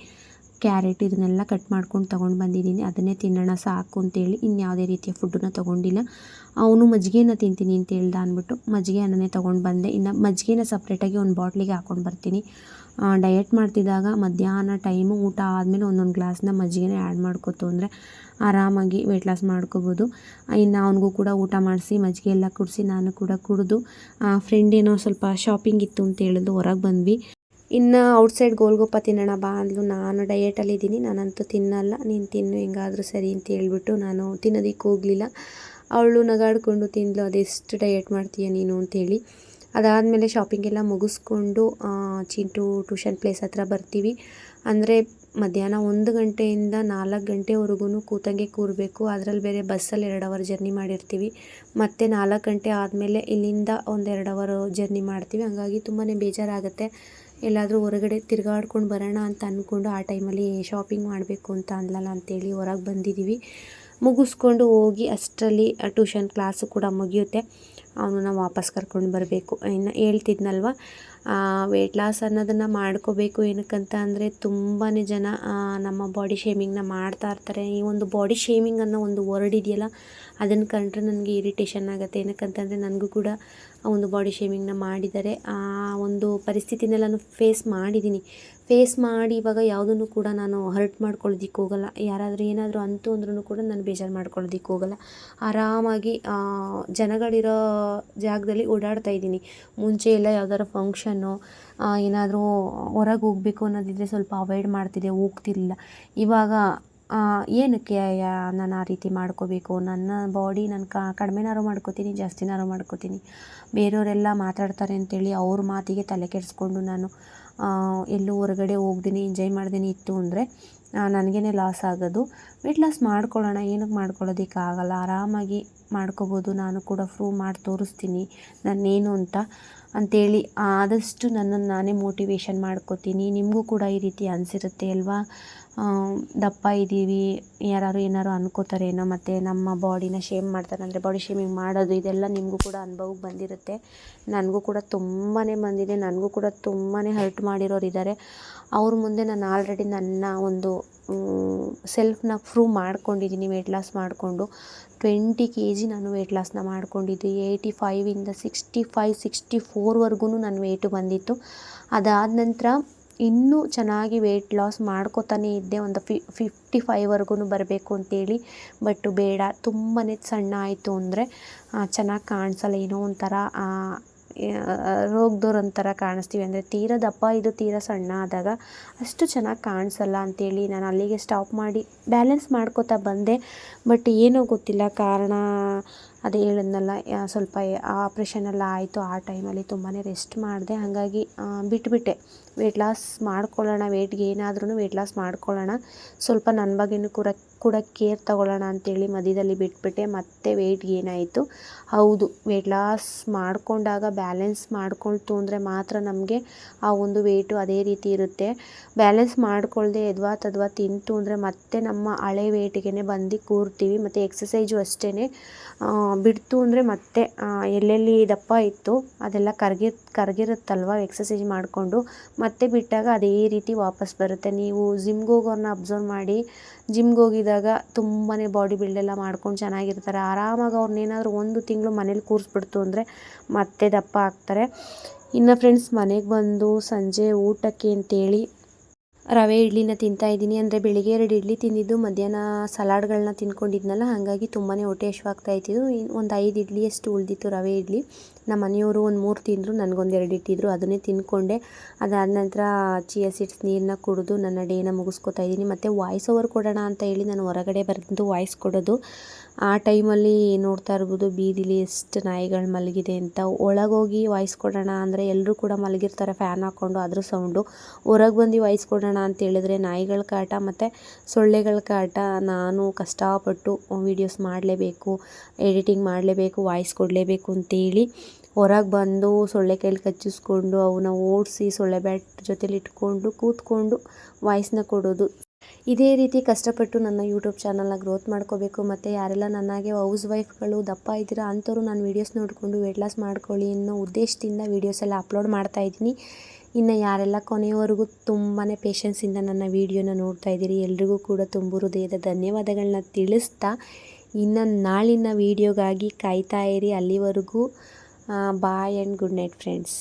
ಕ್ಯಾರೆಟ್ ಇದನ್ನೆಲ್ಲ ಕಟ್ ಮಾಡ್ಕೊಂಡು ತೊಗೊಂಡು ಬಂದಿದ್ದೀನಿ. ಅದನ್ನೇ ತಿನ್ನೋಣ ಸಾಕು ಅಂತೇಳಿ ಇನ್ಯಾವುದೇ ರೀತಿಯ ಫುಡ್ಡನ್ನು ತೊಗೊಂಡಿಲ್ಲ. ಅವನು ಮಜ್ಜಿಗೆನ ತಿಂತೀನಿ ಅಂತ ಹೇಳ್ದ ಅಂದ್ಬಿಟ್ಟು ಮಜ್ಜಿಗೆ ಅನ್ನನೇ ತೊಗೊಂಡು ಬಂದೆ. ಇನ್ನು ಮಜ್ಜಿಗೆನ ಸಪ್ರೇಟಾಗಿ ಒಂದು ಬಾಟ್ಲಿಗೆ ಹಾಕ್ಕೊಂಡು ಬರ್ತೀನಿ. ಡಯಟ್ ಮಾಡ್ತಿದ್ದಾಗ ಮಧ್ಯಾಹ್ನ ಟೈಮು ಊಟ ಆದಮೇಲೆ ಒಂದೊಂದು ಗ್ಲಾಸ್ನ ಮಜ್ಜಿಗೆನ ಆ್ಯಡ್ ಮಾಡ್ಕೊತು ಅಂದರೆ ಆರಾಮಾಗಿ ವೆಯ್ಟ್ ಲಾಸ್ ಮಾಡ್ಕೋಬೋದು. ಇನ್ನು ಅವನಿಗೂ ಕೂಡ ಊಟ ಮಾಡಿಸಿ ಮಜ್ಜಿಗೆ ಎಲ್ಲ ಕುಡಿಸಿ ನಾನು ಕೂಡ ಕುಡಿದು ಫ್ರೆಂಡ್ ಏನೋ ಸ್ವಲ್ಪ ಶಾಪಿಂಗ್ ಇತ್ತು ಅಂತ ಹೇಳಿದ್ರು, ಹೊರಗೆ ಬಂದ್ವಿ. ಇನ್ನು ಔಟ್ಸೈಡ್ ಗೋಲ್ಗಪ್ಪ ತಿನ್ನೋಣ ಬಾ ಅಂದ್ಲು. ನಾನು ಡಯಟಲ್ಲಿದ್ದೀನಿ, ನಾನಂತೂ ತಿನ್ನಲ್ಲ, ನೀನು ತಿನ್ನು ಹೆಂಗಾದರೂ ಸರಿ ಅಂತ ಹೇಳ್ಬಿಟ್ಟು ನಾನು ತಿನ್ನೋದಕ್ಕೆ ಹೋಗಲಿಲ್ಲ. ಅವಳು ನಗಾಡಿಕೊಂಡು ತಿಂದಳು, ಅದೆಷ್ಟು ಡಯಟ್ ಮಾಡ್ತೀಯ ನೀನು ಅಂತೇಳಿ. ಅದಾದಮೇಲೆ ಶಾಪಿಂಗೆಲ್ಲ ಮುಗಿಸ್ಕೊಂಡು ಚಿಂಟು ಟ್ಯೂಷನ್ ಪ್ಲೇಸ್ ಹತ್ರ ಬರ್ತೀವಿ. ಅಂದರೆ ಮಧ್ಯಾಹ್ನ 1 ಗಂಟೆಯಿಂದ 4 ಗಂಟೆವರೆಗೂ ಕೂತಂಗೆ ಕೂರಬೇಕು. ಅದರಲ್ಲಿ ಬೇರೆ ಬಸ್ಸಲ್ಲಿ 2 ಅವರ್ ಜರ್ನಿ ಮಾಡಿರ್ತೀವಿ. ಮತ್ತು 4 ಗಂಟೆ ಆದಮೇಲೆ ಇಲ್ಲಿಂದ ಒಂದು 2 ಅವರ್ ಜರ್ನಿ ಮಾಡ್ತೀವಿ. ಹಾಗಾಗಿ ತುಂಬಾ ಬೇಜಾರಾಗುತ್ತೆ. ಎಲ್ಲಾದರೂ ಹೊರಗಡೆ ತಿರುಗಾಡ್ಕೊಂಡು ಬರೋಣ ಅಂತ ಅಂದ್ಕೊಂಡು ಆ ಟೈಮಲ್ಲಿ ಶಾಪಿಂಗ್ ಮಾಡಬೇಕು ಅಂತ ಅಂದ್ಲಲ್ಲ ಅಂತೇಳಿ ಹೊರಗೆ ಬಂದಿದ್ದೀವಿ. ಮುಗಿಸ್ಕೊಂಡು ಹೋಗಿ ಅಷ್ಟರಲ್ಲಿ ಟ್ಯೂಷನ್ ಕ್ಲಾಸು ಕೂಡ ಮುಗಿಯುತ್ತೆ. ಅವನನ್ನ ವಾಪಸ್ ಕರ್ಕೊಂಡು ಬರಬೇಕು. ಇನ್ನು ಹೇಳ್ತಿದ್ನಲ್ವ, ವೆಯ್ಟ್ ಲಾಸ್ ಅನ್ನೋದನ್ನು ಮಾಡ್ಕೋಬೇಕು. ಏನಕ್ಕಂತ ಅಂದರೆ ತುಂಬಾ ಜನ ನಮ್ಮ ಬಾಡಿ ಶೇಮಿಂಗ್ನ ಮಾಡ್ತಾ ಇರ್ತಾರೆ. ಈ ಒಂದು ಬಾಡಿ ಶೇಮಿಂಗ್ ಅನ್ನೋ ಒಂದು ವರ್ಡ್ ಇದೆಯಲ್ಲ, ಅದನ್ನು ಕಂಡ್ರೆ ನನಗೆ ಇರಿಟೇಷನ್ ಆಗುತ್ತೆ. ಏನಕ್ಕಂತಂದರೆ ನನಗೂ ಕೂಡ ಆ ಒಂದು ಬಾಡಿ ಶೇಮಿಂಗ್ನ ಮಾಡಿದ್ದಾರೆ. ಆ ಒಂದು ಪರಿಸ್ಥಿತಿನೆಲ್ಲ ಫೇಸ್ ಮಾಡಿ ಇವಾಗ ಯಾವುದನ್ನು ಕೂಡ ನಾನು ಹರ್ಟ್ ಮಾಡ್ಕೊಳ್ಳೋದಕ್ಕೆ ಹೋಗಲ್ಲ. ಯಾರಾದರೂ ಏನಾದರೂ ಅಂದ್ರೂ ಕೂಡ ನಾನು ಬೇಜಾರು ಮಾಡ್ಕೊಳ್ಳೋದಕ್ಕೆ ಹೋಗಲ್ಲ. ಆರಾಮಾಗಿ ಜನಗಳಿರೋ ಜಾಗದಲ್ಲಿ ಓಡಾಡ್ತಾ ಇದ್ದೀನಿ. ಮುಂಚೆ ಎಲ್ಲ ಯಾವ್ದಾದ್ರು ಫಂಕ್ಷನ್ನು ಏನಾದರೂ ಹೊರಗೆ ಹೋಗಬೇಕು ಅನ್ನೋದಿದ್ರೆ ಸ್ವಲ್ಪ ಅವಾಯ್ಡ್ ಮಾಡ್ತಿದ್ದೆ, ಹೋಗ್ತಿರ್ಲಿಲ್ಲ. ಇವಾಗ ಏನಕ್ಕೆ ನಾನು ಆ ರೀತಿ ಮಾಡ್ಕೋಬೇಕು, ನನ್ನ ಬಾಡಿ ನಾನು ಕಡಿಮೆನಾರು ಮಾಡ್ಕೋತೀನಿ, ಜಾಸ್ತಿನಾರು ಮಾಡ್ಕೋತೀನಿ. ಬೇರೆಯವರೆಲ್ಲ ಮಾತಾಡ್ತಾರೆ ಅಂತೇಳಿ ಅವ್ರ ಮಾತಿಗೆ ತಲೆ ಕೆಡಿಸ್ಕೊಂಡು ನಾನು ಎಲ್ಲೂ ಹೊರಗಡೆ ಹೋಗ್ತೀನಿ ಎಂಜಾಯ್ ಮಾಡ್ತೀನಿ ಇತ್ತು ಅಂದರೆ ನನಗೇ ಲಾಸ್ ಆಗೋದು. ವೆಯ್ಟ್ ಲಾಸ್ ಮಾಡ್ಕೊಳ್ಳೋಣ, ಏನಕ್ಕೆ ಮಾಡ್ಕೊಳ್ಳೋದಕ್ಕಾಗಲ್ಲ, ಆರಾಮಾಗಿ ಮಾಡ್ಕೋಬೋದು. ನಾನು ಕೂಡ ಪ್ರೂವ್ ಮಾಡಿ ತೋರಿಸ್ತೀನಿ ನಾನೇನು ಅಂತೇಳಿ ಆದಷ್ಟು ನನ್ನನ್ನು ನಾನೇ ಮೋಟಿವೇಶನ್ ಮಾಡ್ಕೋತೀನಿ. ನಿಮಗೂ ಕೂಡ ಈ ರೀತಿ ಅನಿಸಿರುತ್ತೆ ಅಲ್ವಾ, ದಪ್ಪ ಇದ್ದೀವಿ ಯಾರು ಏನಾರು ಅನ್ಕೋತಾರೇನೋ, ಮತ್ತು ನಮ್ಮ ಬಾಡಿನ ಶೇಮ್ ಮಾಡ್ತಾರೆ ಅಂದರೆ ಬಾಡಿ ಶೇಮಿಂಗ್ ಮಾಡೋದು, ಇದೆಲ್ಲ ನಿಮಗೂ ಕೂಡ ಅನುಭವಕ್ಕೆ ಬಂದಿರುತ್ತೆ. ನನಗೂ ಕೂಡ ತುಂಬಾ ಬಂದಿದೆ. ನನಗೂ ಕೂಡ ತುಂಬಾ ಹರ್ಟ್ ಮಾಡಿರೋರು ಇದ್ದಾರೆ. ಅವ್ರ ಮುಂದೆ ನಾನು ಆಲ್ರೆಡಿ ನನ್ನ ಒಂದು ಸೆಲ್ಫ್ನ ಪ್ರೂವ್ ಮಾಡ್ಕೊಂಡಿದ್ದೀನಿ. ವೆಯ್ಟ್ ಲಾಸ್ ಮಾಡಿಕೊಂಡು 20 kg ನಾನು ವೆಯ್ಟ್ ಲಾಸ್ನ ಮಾಡ್ಕೊಂಡಿದ್ದು. 85ಇಂದ 64ವರೆಗೂ ನನ್ನ ವೆಯ್ಟು ಬಂದಿತ್ತು. ಅದಾದ ನಂತರ ಇನ್ನೂ ಚೆನ್ನಾಗಿ ವೆಯ್ಟ್ ಲಾಸ್ ಮಾಡ್ಕೋತಾನೆ ಇದ್ದೆ, ಒಂದು 55ವರೆಗೂ ಬರಬೇಕು ಅಂತೇಳಿ. ಬಟ್ ಬೇಡ, ತುಂಬಾ ಸಣ್ಣ ಆಯಿತು ಅಂದರೆ ಚೆನ್ನಾಗಿ ಕಾಣಿಸಲ್ಲ, ಏನೋ ಒಂಥರ ರೋಗದವ್ರಂಥರ ಕಾಣಿಸ್ತೀವಿ. ಅಂದರೆ ತೀರಾ ದಪ್ಪ ಇದು ತೀರಾ ಸಣ್ಣ ಆದಾಗ ಅಷ್ಟು ಚೆನ್ನಾಗಿ ಕಾಣಿಸಲ್ಲ ಅಂತೇಳಿ ನಾನು ಅಲ್ಲಿಗೆ ಸ್ಟಾಪ್ ಮಾಡಿ ಬ್ಯಾಲೆನ್ಸ್ ಮಾಡ್ಕೋತಾ ಬಂದೆ. ಬಟ್ ಏನೋ ಗೊತ್ತಿಲ್ಲ, ಕಾರಣ ಅದೇ ಹೇಳಿದ್ನಲ್ಲ, ಸ್ವಲ್ಪ ಆಪ್ರೇಷನ್ ಎಲ್ಲ ಆಯಿತು. ಆ ಟೈಮಲ್ಲಿ ತುಂಬಾ ರೆಸ್ಟ್ ಮಾಡಿದೆ, ಹಾಗಾಗಿ ಬಿಟ್ಟುಬಿಟ್ಟೆ. ವೆಯ್ಟ್ ಲಾಸ್ ಮಾಡ್ಕೊಳ್ಳೋಣ, ವೆಯ್ಟ್ ಗೇನ್ ಆದ್ರೂ ವೆಯ್ಟ್ ಲಾಸ್ ಮಾಡ್ಕೊಳ್ಳೋಣ, ಸ್ವಲ್ಪ ನನ್ನ ಬಗ್ಗೆನೂ ಕೂಡ ಕೇರ್ ತಗೊಳ್ಳೋಣ ಅಂತೇಳಿ ಮಧ್ಯದಲ್ಲಿ ಬಿಟ್ಬಿಟ್ಟೆ. ಮತ್ತೆ ವೆಯ್ಟ್ ಗೇನ್ ಆಯಿತು. ಹೌದು, ವೆಯ್ಟ್ ಲಾಸ್ ಮಾಡಿಕೊಂಡಾಗ ಬ್ಯಾಲೆನ್ಸ್ ಮಾಡ್ಕೊಳ್ತು ಅಂದರೆ ಮಾತ್ರ ನಮಗೆ ಆ ಒಂದು ವೆಯ್ಟು ಅದೇ ರೀತಿ ಇರುತ್ತೆ. ಬ್ಯಾಲೆನ್ಸ್ ಮಾಡ್ಕೊಳ್ದೆ ಎದ್ವಾ ತದ್ವಾ ತಿಂತು ಅಂದರೆ ಮತ್ತೆ ನಮ್ಮ ಹಳೆ ವೆಯ್ಟಿಗೆ ಬಂದು ಕೂರ್ತೀವಿ. ಮತ್ತು ಎಕ್ಸಸೈಜು ಅಷ್ಟೇ, ಬಿಡ್ತು ಅಂದರೆ ಮತ್ತೆ ಎಲ್ಲೆಲ್ಲಿ ದಪ್ಪ ಇತ್ತು ಅದೆಲ್ಲ ಕರಗಿರುತ್ತಲ್ವ ಎಕ್ಸಸೈಜ್ ಮಾಡಿಕೊಂಡು, ಮತ್ತೆ ಬಿಟ್ಟಾಗ ಅದೇ ರೀತಿ ವಾಪಸ್ ಬರುತ್ತೆ. ನೀವು ಜಿಮ್ಗೆ ಹೋಗೋರನ್ನ ಅಬ್ಸರ್ವ್ ಮಾಡಿ, ಜಿಮ್ಗೆ ಹೋಗಿದಾಗ ತುಂಬಾ ಬಾಡಿ ಬಿಲ್ಡೆಲ್ಲ ಮಾಡ್ಕೊಂಡು ಚೆನ್ನಾಗಿರ್ತಾರೆ. ಆರಾಮಾಗಿ ಅವ್ರನ್ನೇನಾದರೂ 1 ತಿಂಗಳು ಮನೇಲಿ ಕೂರಿಸ್ಬಿಡ್ತು ಅಂದರೆ ಮತ್ತೆ ದಪ್ಪ ಆಗ್ತಾರೆ. ಇನ್ನು ಫ್ರೆಂಡ್ಸ್, ಮನೆಗೆ ಬಂದು ಸಂಜೆ ಊಟಕ್ಕೆ ಅಂತೇಳಿ ರವೆ ಇಡ್ಲಿನ ತಿಂತಾಯಿದ್ದೀನಿ. ಅಂದರೆ ಬೆಳಿಗ್ಗೆ 2 ಇಡ್ಲಿ ತಿಂದಿದ್ದು, ಮಧ್ಯಾಹ್ನ ಸಲಾಡ್ಗಳನ್ನ ತಿನ್ಕೊಂಡಿದ್ನಲ್ಲ, ಹಾಗಾಗಿ ತುಂಬಾ ಹೊಟ್ಟೆ ಹಶ್ವಾಗ್ತಾಯಿತ್ತು. ಒಂದು 5 ಇಡ್ಲಿಯಷ್ಟು ಉಳಿದಿತ್ತು ರವೆ ಇಡ್ಲಿ. ನಮ್ಮ ಮನೆಯವರು ಒಂದು 3 ತಿಂದರು, ನನಗೊಂದು 2 ಇಟ್ಟಿದ್ರು, ಅದನ್ನೇ ತಿಂದ್ಕೊಂಡೆ. ಅದಾದ ನಂತರ ಚಿಯಾ ಸೀಡ್ಸ್ ನೀರನ್ನ ಕುಡಿದು ನನ್ನ ಡೇನ ಮುಗಿಸ್ಕೊತಾ ಇದ್ದೀನಿ. ಮತ್ತು ವಾಯ್ಸ್ ಓವರ್ ಕೊಡೋಣ ಅಂತ ಹೇಳಿ ನಾನು ಹೊರಗಡೆ ಬಂದು ವಾಯ್ಸ್ ಕೊಡೋದು. ಆ ಟೈಮಲ್ಲಿ ನೋಡ್ತಾ ಇರ್ಬೋದು ಬೀದಿಲಿ ಎಷ್ಟು ನಾಯಿಗಳು ಮಲಗಿದೆ ಅಂತ. ಒಳಗೋಗಿ ವಾಯ್ಸ್ ಕೊಡೋಣ ಅಂದರೆ ಎಲ್ಲರೂ ಕೂಡ ಮಲಗಿರ್ತಾರೆ ಫ್ಯಾನ್ ಹಾಕ್ಕೊಂಡು, ಅದ್ರ ಸೌಂಡು. ಹೊರಗೆ ಬಂದು ವಾಯ್ಸ್ ಕೊಡೋಣ ಅಂತ ಹೇಳಿದ್ರೆ ನಾಯಿಗಳ ಕಾಟ ಮತ್ತು ಸೊಳ್ಳೆಗಳ ಕಾಟ. ನಾನು ಕಷ್ಟಪಟ್ಟು ವೀಡಿಯೋಸ್ ಮಾಡಲೇಬೇಕು, ಎಡಿಟಿಂಗ್ ಮಾಡಲೇಬೇಕು, ವಾಯ್ಸ್ ಕೊಡಲೇಬೇಕು ಅಂತೇಳಿ ಹೊರಗೆ ಬಂದು ಸೊಳ್ಳೆ ಕೈಲಿ ಕಚ್ಚಿಸ್ಕೊಂಡು ಅವನ್ನ ಓಡಿಸಿ ಸೊಳ್ಳೆ ಬ್ಯಾಟ್ ಜೊತೆಲಿ ಇಟ್ಕೊಂಡು ಕೂತ್ಕೊಂಡು ವಾಯ್ಸ್ನ ಕೊಡೋದು. ಇದೇ ರೀತಿ ಕಷ್ಟಪಟ್ಟು ನನ್ನ ಯೂಟ್ಯೂಬ್ ಚಾನಲ್ನ ಗ್ರೋತ್ ಮಾಡ್ಕೋಬೇಕು. ಮತ್ತು ಯಾರೆಲ್ಲ ನನಗೆ ಹೌಸ್ ವೈಫ್ಗಳು ದಪ್ಪ ಇದ್ದೀರಾ ಅಂಥವ್ರು ನಾನು ವೀಡಿಯೋಸ್ ನೋಡಿಕೊಂಡು ವೆಯ್ಟ್ ಲಾಸ್ ಮಾಡ್ಕೊಳ್ಳಿ ಅನ್ನೋ ಉದ್ದೇಶದಿಂದ ವೀಡಿಯೋಸ್ ಎಲ್ಲ ಅಪ್ಲೋಡ್ ಮಾಡ್ತಾಯಿದ್ದೀನಿ. ಇನ್ನು ಯಾರೆಲ್ಲ ಕೊನೆಯವರೆಗೂ ತುಂಬಾ ಪೇಷನ್ಸಿಂದ ನನ್ನ ವೀಡಿಯೋನ ನೋಡ್ತಾ ಇದ್ದೀರಿ, ಎಲ್ರಿಗೂ ಕೂಡ ತುಂಬ ಹೃದಯದ ಧನ್ಯವಾದಗಳನ್ನ ತಿಳಿಸ್ತಾ, ಇನ್ನು ನಾಳಿನ ವೀಡಿಯೋಗಾಗಿ ಕಾಯ್ತಾ ಇರಿ. ಅಲ್ಲಿವರೆಗೂ boy and good night friends.